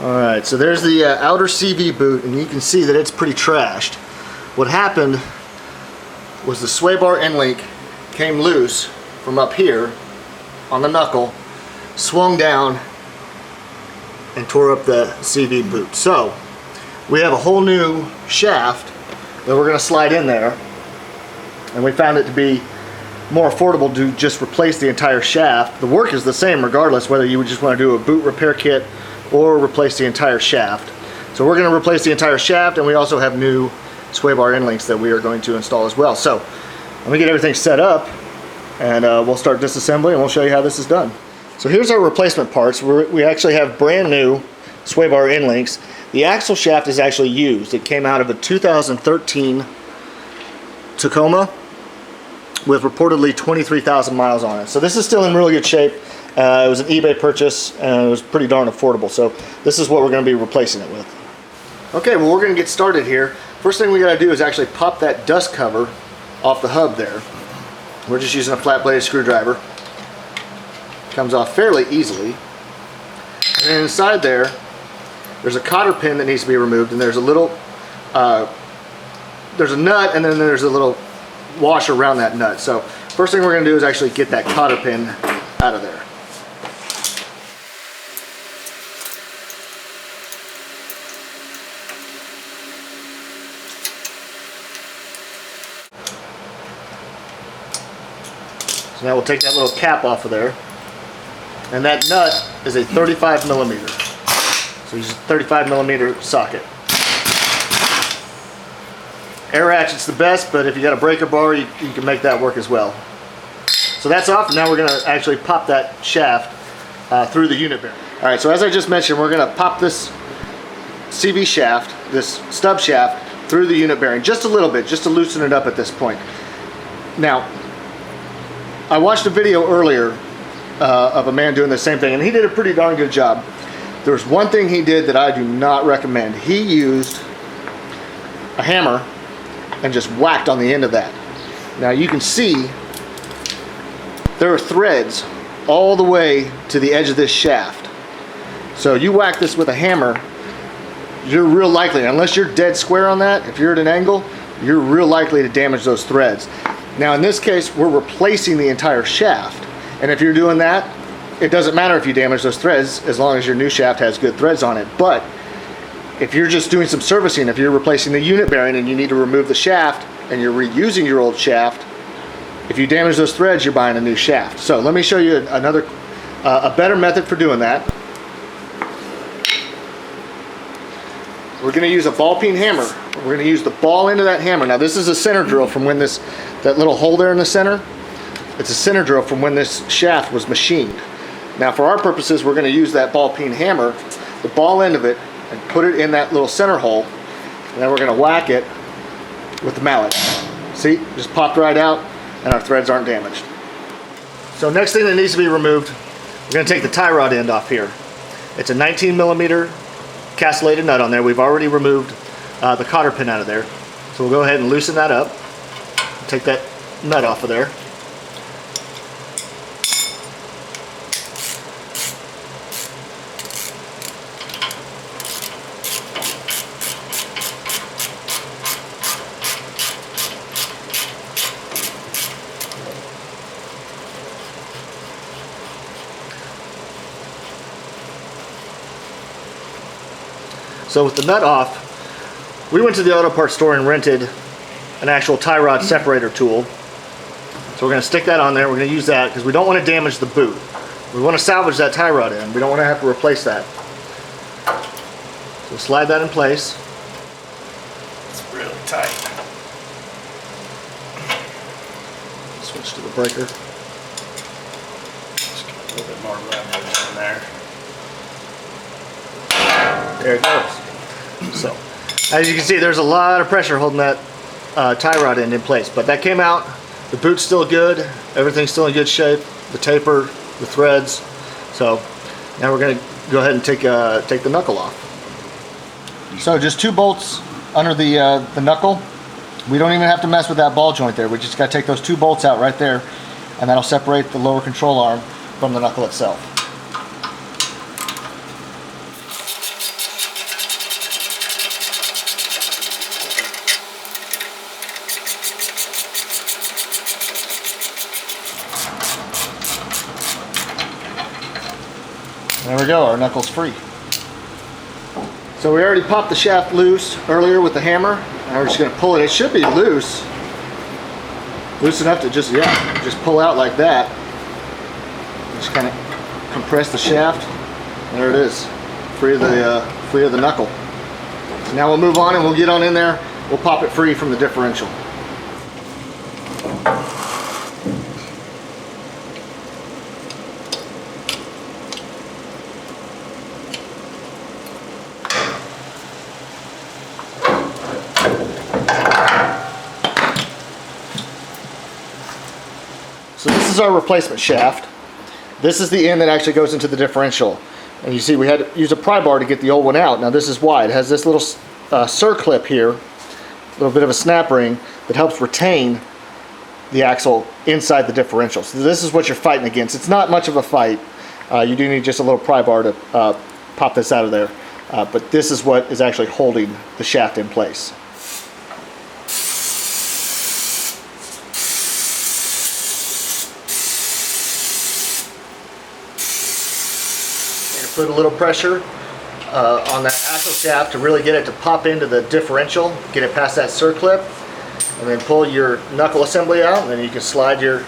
Alright, so there's the outer CV boot, and you can see that it's pretty trashed. What happened was the sway bar end link came loose from up here on the knuckle, swung down, and tore up the CV boot. So we have a whole new shaft that we're going to slide in there, and we found it to be more affordable to just replace the entire shaft. The work is the same regardless whether you would just want to do a boot repair kit or replace the entire shaft. So we're going to replace the entire shaft, and we also have new sway bar end links that we are going to install as well. So let me get everything set up, and we'll start disassembly, and we'll show you how this is done. So here's our replacement parts. We actually have brand new sway bar end links. The axle shaft is actually used. It came out of a 2013 Tacoma with reportedly 23,000 miles on it. So this is still in really good shape. It was an eBay purchase, and it was pretty darn affordable. So this is what we're going to be replacing it with. Okay, well, we're going to get started here. First thing we got to do is actually pop that dust cover off the hub there. We're just using a flat bladed screwdriver. Comes off fairly easily. And then inside there's a cotter pin that needs to be removed, and there's a little, there's a nut, and then there's a little washer around that nut. So first thing we're going to do is actually get that cotter pin out of there. So now we'll take that little cap off of there, and that nut is a 35 millimeter. So use a 35 millimeter socket. Air ratchet's the best, but if you got a breaker bar, you can make that work as well. So that's off, and now we're going to actually pop that shaft through the unit bearing. All right, so as I just mentioned, we're going to pop this CV shaft, this stub shaft, through the unit bearing just a little bit, just to loosen it up at this point. Now, I watched a video earlier of a man doing the same thing, and he did a pretty darn good job. There's one thing he did that I do not recommend. He used a hammer and just whacked on the end of that. Now you can see there are threads all the way to the edge of this shaft. So you whack this with a hammer, you're real likely, unless you're dead square on that, if you're at an angle, you're real likely to damage those threads. Now in this case, we're replacing the entire shaft. And if you're doing that, it doesn't matter if you damage those threads as long as your new shaft has good threads on it. But if you're just doing some servicing, if you're replacing the unit bearing and you need to remove the shaft and you're reusing your old shaft, if you damage those threads, you're buying a new shaft. So let me show you another, a better method for doing that. We're going to use a ball peen hammer. We're going to use the ball into that hammer. Now this is a center drill from when that little hole there in the center, it's a center drill from when this shaft was machined. Now for our purposes, we're going to use that ball peen hammer, the ball end of it, and put it in that little center hole, and then we're going to whack it with the mallet. See, just popped right out, and our threads aren't damaged. So next thing that needs to be removed, we're going to take the tie rod end off here. It's a 19 millimeter castellated nut on there. We've already removed the cotter pin out of there. So we'll go ahead and loosen that up, take that nut off of there. So with the nut off, we went to the auto parts store and rented an actual tie rod separator tool. So we're going to stick that on there. We're going to use that because we don't want to damage the boot. We want to salvage that tie rod end. We don't want to have to replace that. So slide that in place. It's really tight. Switch to the breaker. Just get a little bit more leverage in there. There it goes. So, as you can see, there's a lot of pressure holding that tie rod end in place, but that came out. The boot's still good. Everything's still in good shape. The taper, the threads. So now we're going to go ahead and take the knuckle off. So just 2 bolts under the knuckle. We don't even have to mess with that ball joint there. We just got to take those 2 bolts out right there, and that'll separate the lower control arm from the knuckle itself. There we go, our knuckle's free. So we already popped the shaft loose earlier with the hammer. Now we're just gonna pull it. It should be loose enough to just pull out like that. Just kind of compress the shaft. There it is, free of the knuckle. So now we'll move on and we'll get on in there. We'll pop it free from the differential. So this is our replacement shaft. This is the end that actually goes into the differential. And you see we had to use a pry bar to get the old one out. Now this is why. It has this little circlip here, a little bit of a snap ring that helps retain the axle inside the differential. So this is what you're fighting against. It's not much of a fight. You do need just a little pry bar to pop this out of there. But this is what is actually holding the shaft in place. Put a little pressure on that axle shaft to really get it to pop into the differential, get it past that circlip, and then pull your knuckle assembly out, and then you can slide your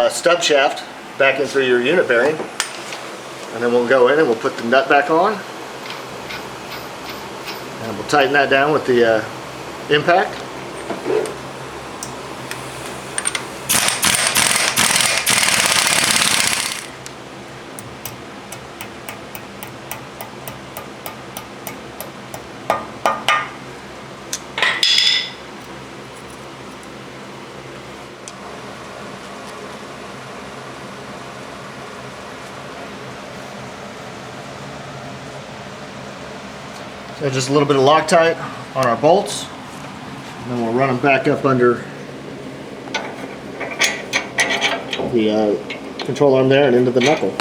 stub shaft back in through your unit bearing, and then we'll go in and we'll put the nut back on, and we'll tighten that down with the impact. So just a little bit of Loctite on our bolts, and then we'll run them back up under the control arm there and into the knuckle.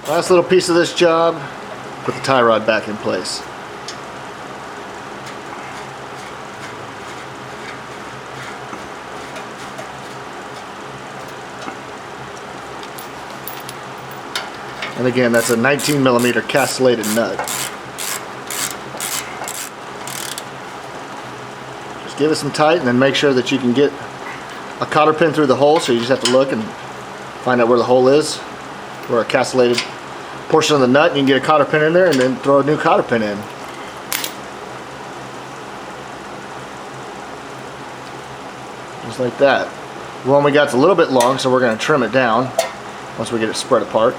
Last little piece of this job, put the tie rod back in place. And again, that's a 19mm castellated nut. Just give it some tight and then make sure that you can get a cotter pin through the hole, so you just have to look and find out where the hole is, where a castellated portion of the nut, and you can get a cotter pin in there and then throw a new cotter pin in. Just like that. The one we got's a little bit long, so we're going to trim it down once we get it spread apart.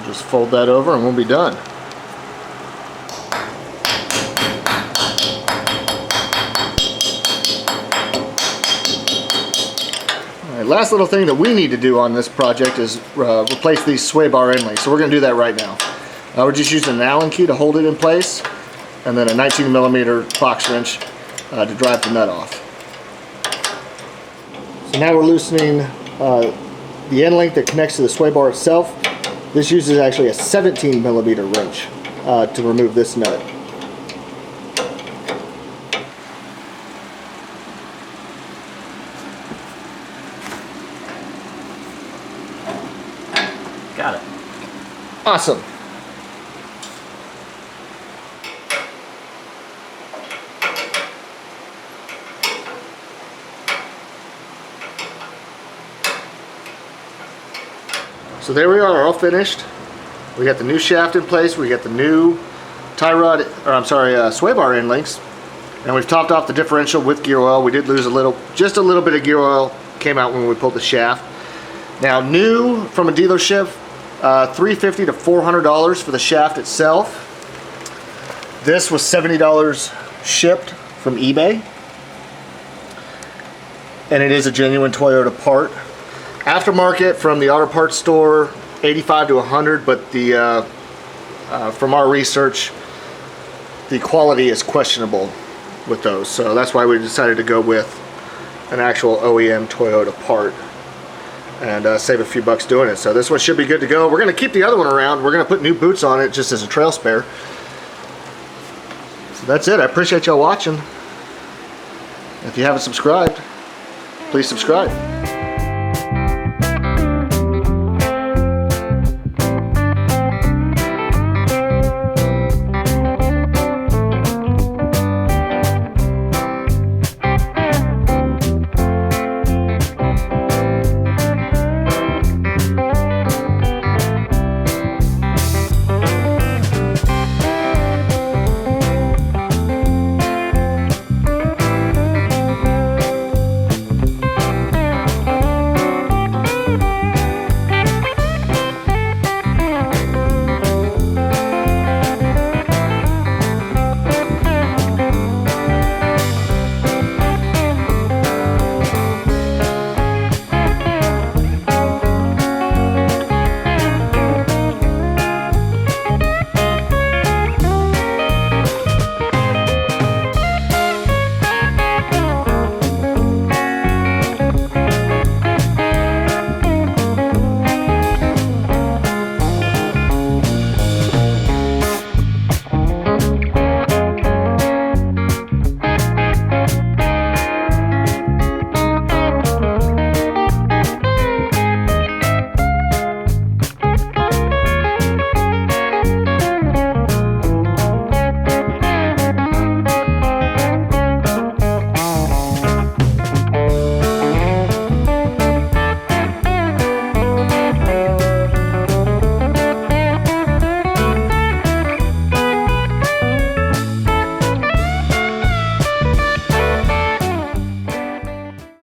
Just fold that over and we'll be done. Alright, last little thing that we need to do on this project is replace these sway bar end links. So we're going to do that right now. We're just using an Allen key to hold it in place, and then a 19mm box wrench to drive the nut off. So now we're loosening the end link that connects to the sway bar itself. This uses actually a 17mm wrench to remove this nut. Got it. Awesome. So there we are, all finished. We got the new shaft in place. We got the new tie rod, or I'm sorry, sway bar end links, and we've topped off the differential with gear oil. We did lose just a little bit of gear oil came out when we pulled the shaft. Now, new from a dealership, $350 to $400 for the shaft itself. This was $70 shipped from eBay. And it is a genuine Toyota part. Aftermarket from the auto parts store, 85 to 100, but the from our research, the quality is questionable with those. So that's why we decided to go with an actual OEM Toyota part and save a few bucks doing it. So this one should be good to go. We're going to keep the other one around. We're going to put new boots on it just as a trail spare. So that's it. I appreciate y'all watching. If you haven't subscribed, please subscribe.